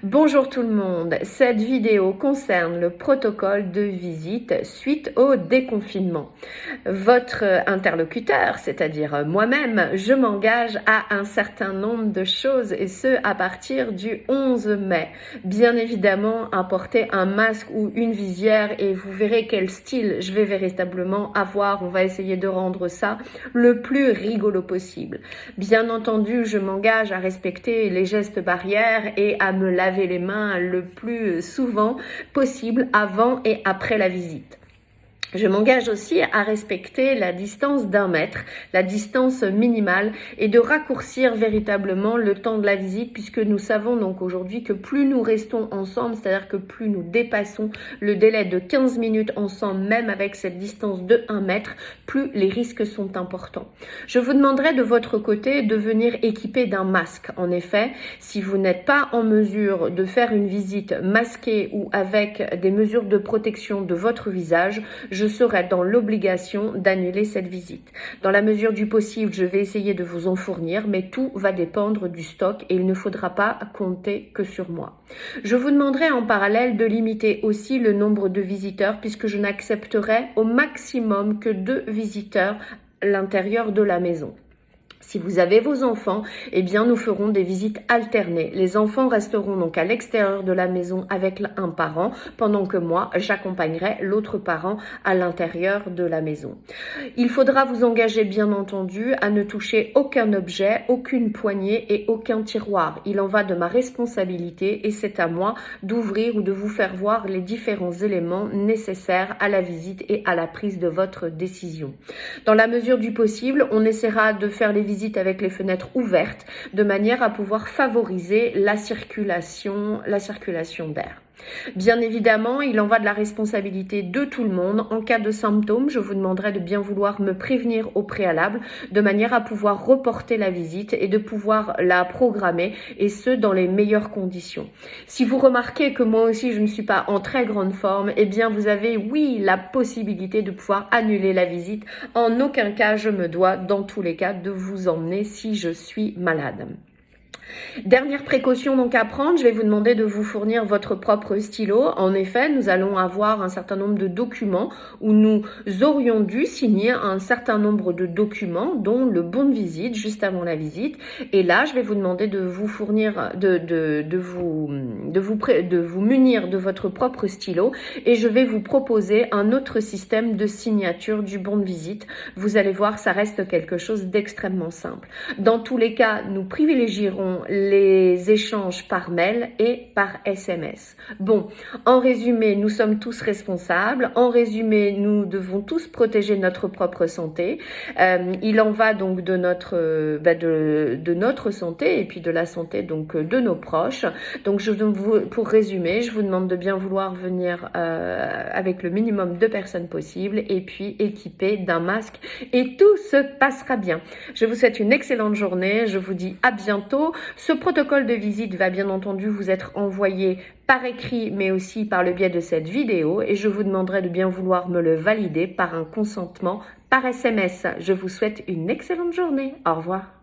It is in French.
Bonjour tout le monde, cette vidéo concerne le protocole de visite suite au déconfinement. Votre interlocuteur, c'est-à-dire moi-même, je m'engage à un certain nombre de choses et ce à partir du 11 mai. Bien évidemment, à porter un masque ou une visière et vous verrez quel style je vais véritablement avoir. On va essayer de rendre ça le plus rigolo possible. Bien entendu, je m'engage à respecter les gestes barrières et à me laver les mains le plus souvent possible avant et après la visite. Je m'engage aussi à respecter la distance d'1 mètre, la distance minimale, et de raccourcir véritablement le temps de la visite, puisque nous savons donc aujourd'hui que plus nous restons ensemble, c'est-à-dire que plus nous dépassons le délai de 15 minutes ensemble, même avec cette distance de 1 mètre, plus les risques sont importants. Je vous demanderai de votre côté de venir équipé d'un masque. En effet, si vous n'êtes pas en mesure de faire une visite masquée ou avec des mesures de protection de votre visage, je serai dans l'obligation d'annuler cette visite. Dans la mesure du possible, je vais essayer de vous en fournir, mais tout va dépendre du stock et il ne faudra pas compter que sur moi. Je vous demanderai en parallèle de limiter aussi le nombre de visiteurs puisque je n'accepterai au maximum que 2 visiteurs à l'intérieur de la maison. Si vous avez vos enfants, eh bien nous ferons des visites alternées. Les enfants resteront donc à l'extérieur de la maison avec un parent, pendant que moi, j'accompagnerai l'autre parent à l'intérieur de la maison. Il faudra vous engager bien entendu à ne toucher aucun objet, aucune poignée et aucun tiroir. Il en va de ma responsabilité et c'est à moi d'ouvrir ou de vous faire voir les différents éléments nécessaires à la visite et à la prise de votre décision. Dans la mesure du possible, on essaiera de faire les visites avec les fenêtres ouvertes de manière à pouvoir favoriser la circulation d'air. Bien évidemment, il en va de la responsabilité de tout le monde. En cas de symptômes, je vous demanderai de bien vouloir me prévenir au préalable de manière à pouvoir reporter la visite et de pouvoir la programmer et ce dans les meilleures conditions. Si vous remarquez que moi aussi je ne suis pas en très grande forme, eh bien vous avez oui la possibilité de pouvoir annuler la visite. En aucun cas je me dois dans tous les cas de vous emmener si je suis malade. Dernière précaution donc à prendre, je vais vous demander de vous fournir votre propre stylo. En effet, nous allons avoir un certain nombre de documents où nous aurions dû signer un certain nombre de documents, dont le bon de visite juste avant la visite. Et là, je vais vous demander de vous fournir, de vous munir de votre propre stylo et je vais vous proposer un autre système de signature du bon de visite. Vous allez voir, ça reste quelque chose d'extrêmement simple. Dans tous les cas, nous privilégierons les échanges par mail et par SMS. Bon, en résumé, nous sommes tous responsables. En résumé, nous devons tous protéger notre propre santé. Il en va donc de notre santé et puis de la santé donc de nos proches. Donc, pour résumer, je vous demande de bien vouloir venir avec le minimum de personnes possible et puis équipé d'un masque et tout se passera bien. Je vous souhaite une excellente journée. Je vous dis à bientôt. Ce protocole de visite va bien entendu vous être envoyé par écrit, mais aussi par le biais de cette vidéo et je vous demanderai de bien vouloir me le valider par un consentement par SMS. Je vous souhaite une excellente journée. Au revoir.